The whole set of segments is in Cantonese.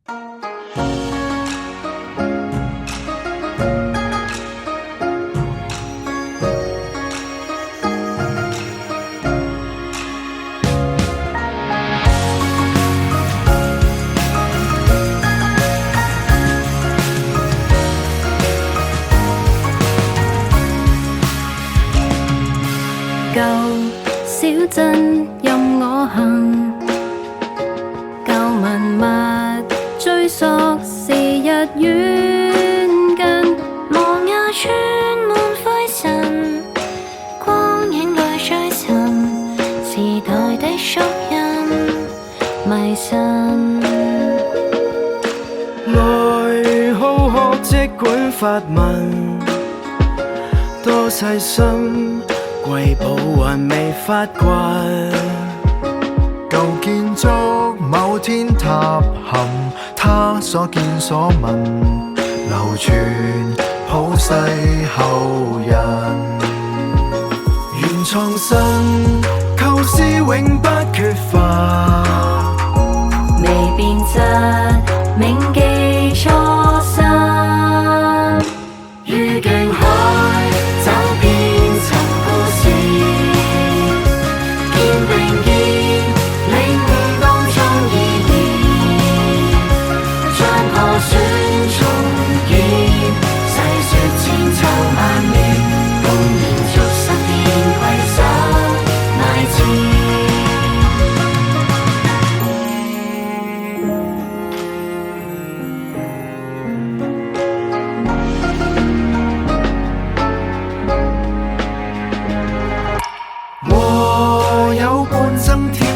舊小鎮任我行，舊文物追溯時日遠近，望也穿滿灰塵，光影裏追尋時代的縮印，迷神。來好學即管發問，多細心。瑰寶還未發掘，舊建築某天塌陷，他所見所聞流傳普世後人。原創新構思永不缺乏，未變質銘記初心，於鏡海走遍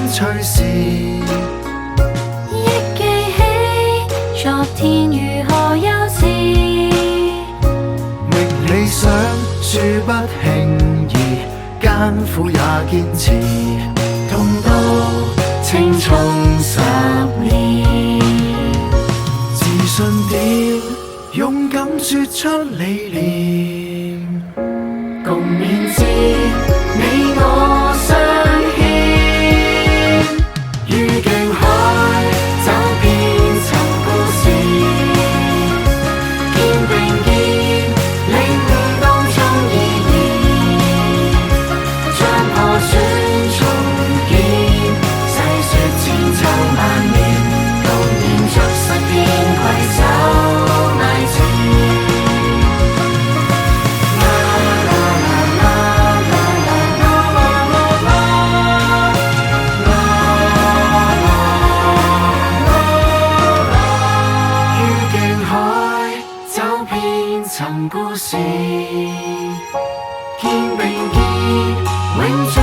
趣事，憶記起昨天如何幼稚，覓理想恕不輕易，艱苦也堅持，痛到青葱10年。自信點，勇敢說出理念，共勉之，你我相牽。於鏡海走遍尋故事，肩並肩領悟當中意義，將破損重建，細說千秋萬年，共延續實踐攜手邁前。尋故事，肩並肩，永續。